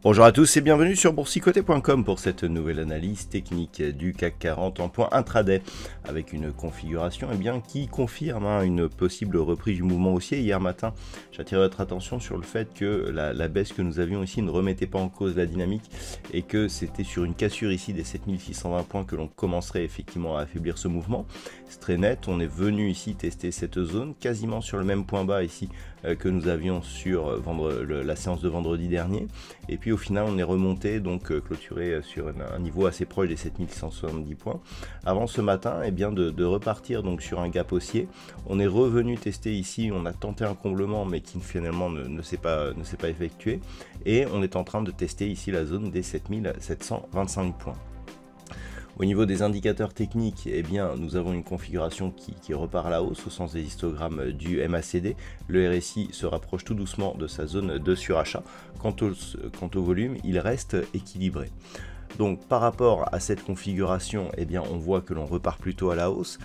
Bonjour à tous et bienvenue sur boursicoté.com pour cette nouvelle analyse technique du CAC 40 en point intraday avec une configuration qui confirme une possible reprise du mouvement haussier. Hier matin, j'attire votre attention sur le fait que la baisse que nous avions ici ne remettait pas en cause la dynamique et que c'était sur une cassure ici des 7620 points que l'on commencerait effectivement à affaiblir ce mouvement. C'est très net, on est venu ici tester cette zone quasiment sur le même point bas ici que nous avions sur la séance de vendredi dernier, et puis au final on est remonté, donc clôturé sur un niveau assez proche des 7170 points avant ce matin de repartir donc sur un gap haussier. On est revenu tester ici, on a tenté un comblement mais qui finalement ne s'est pas effectué, et on est en train de tester ici la zone des 7725 points. Au niveau des indicateurs techniques, nous avons une configuration qui repart à la hausse au sens des histogrammes du MACD. Le RSI se rapproche tout doucement de sa zone de surachat. Quant au volume, il reste équilibré. Donc par rapport à cette configuration, on voit que l'on repart plutôt à la hausse.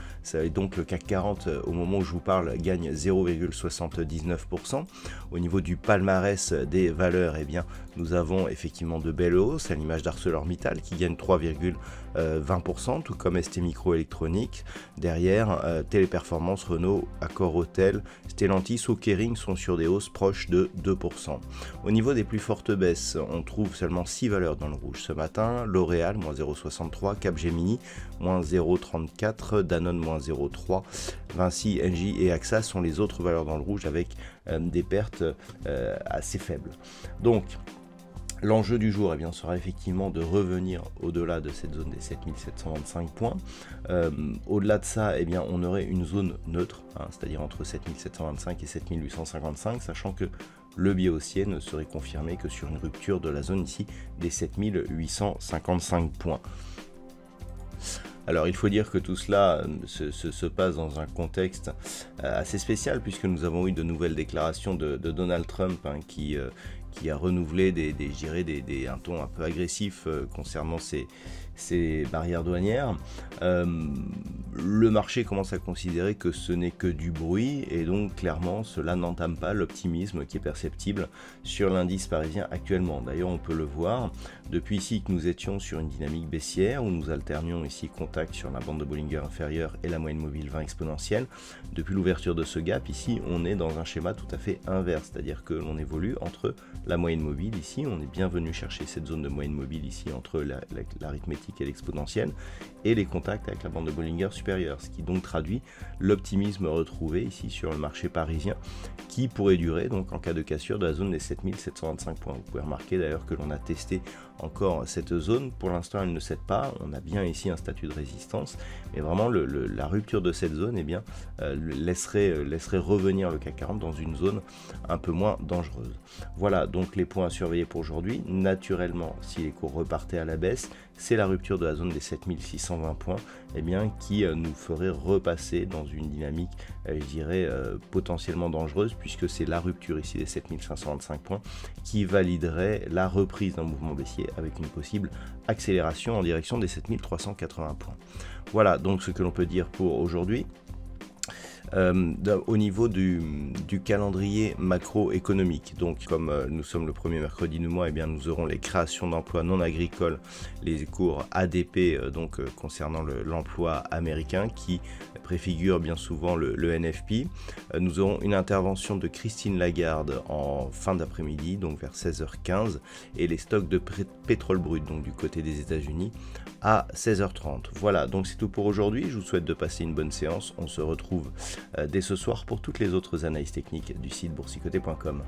Donc le CAC 40, au moment où je vous parle, gagne 0,79%. Au niveau du palmarès des valeurs, nous avons effectivement de belles hausses, à l'image d'ArcelorMittal qui gagne 3,20%, tout comme STMicroelectronics. Derrière, Téléperformance, Renault, Accor Hotel, Stellantis ou Kering sont sur des hausses proches de 2%. Au niveau des plus fortes baisses, on trouve seulement 6 valeurs dans le rouge ce matin. L'Oréal, moins 0,63, Capgemini, moins 0,34, Danone, moins 0,3, Vinci, Engie et AXA sont les autres valeurs dans le rouge avec des pertes assez faibles. Donc, l'enjeu du jour sera effectivement de revenir au-delà de cette zone des 7725 points. Au-delà de ça, on aurait une zone neutre, c'est-à-dire entre 7725 et 7855, sachant que le biais haussier ne serait confirmé que sur une rupture de la zone ici des 7855 points. Alors il faut dire que tout cela se passe dans un contexte assez spécial, puisque nous avons eu de nouvelles déclarations de Donald Trump qui a renouvelé un ton un peu agressif concernant ces barrières douanières. Le marché commence à considérer que ce n'est que du bruit, et donc clairement cela n'entame pas l'optimisme qui est perceptible sur l'indice parisien actuellement. D'ailleurs on peut le voir depuis ici que nous étions sur une dynamique baissière où nous alternions ici contact sur la bande de Bollinger inférieure et la moyenne mobile 20 exponentielle. Depuis l'ouverture de ce gap ici, on est dans un schéma tout à fait inverse, c'est-à-dire que l'on évolue entre la moyenne mobile ici, on est bien venu chercher cette zone de moyenne mobile ici entre l'arithmétique et l'exponentielle, et les contacts avec la bande de Bollinger supérieure, ce qui donc traduit l'optimisme retrouvé ici sur le marché parisien, qui pourrait durer donc en cas de cassure de la zone des 7725 points. Vous pouvez remarquer d'ailleurs que l'on a testé encore cette zone, pour l'instant elle ne cède pas, on a bien ici un statut de résistance, mais vraiment la rupture de cette zone laisserait revenir le CAC 40 dans une zone un peu moins dangereuse. Voilà donc les points à surveiller pour aujourd'hui. Naturellement, si les cours repartaient à la baisse, c'est la rupture de la zone des 7620 points qui nous ferait repasser dans une dynamique potentiellement dangereuse, puisque c'est la rupture ici des 7525 points qui validerait la reprise d'un mouvement baissier avec une possible accélération en direction des 7380 points. Voilà donc ce que l'on peut dire pour aujourd'hui. Au niveau du calendrier macroéconomique, donc comme nous sommes le premier mercredi du mois, nous aurons les créations d'emplois non agricoles, les cours ADP concernant l'emploi américain qui préfigure bien souvent le NFP. Nous aurons une intervention de Christine Lagarde en fin d'après-midi, donc vers 16h15, et les stocks de pétrole brut donc du côté des États-Unis à 16h30. Voilà, donc c'est tout pour aujourd'hui. Je vous souhaite de passer une bonne séance. On se retrouve dès ce soir pour toutes les autres analyses techniques du site boursicoté.com.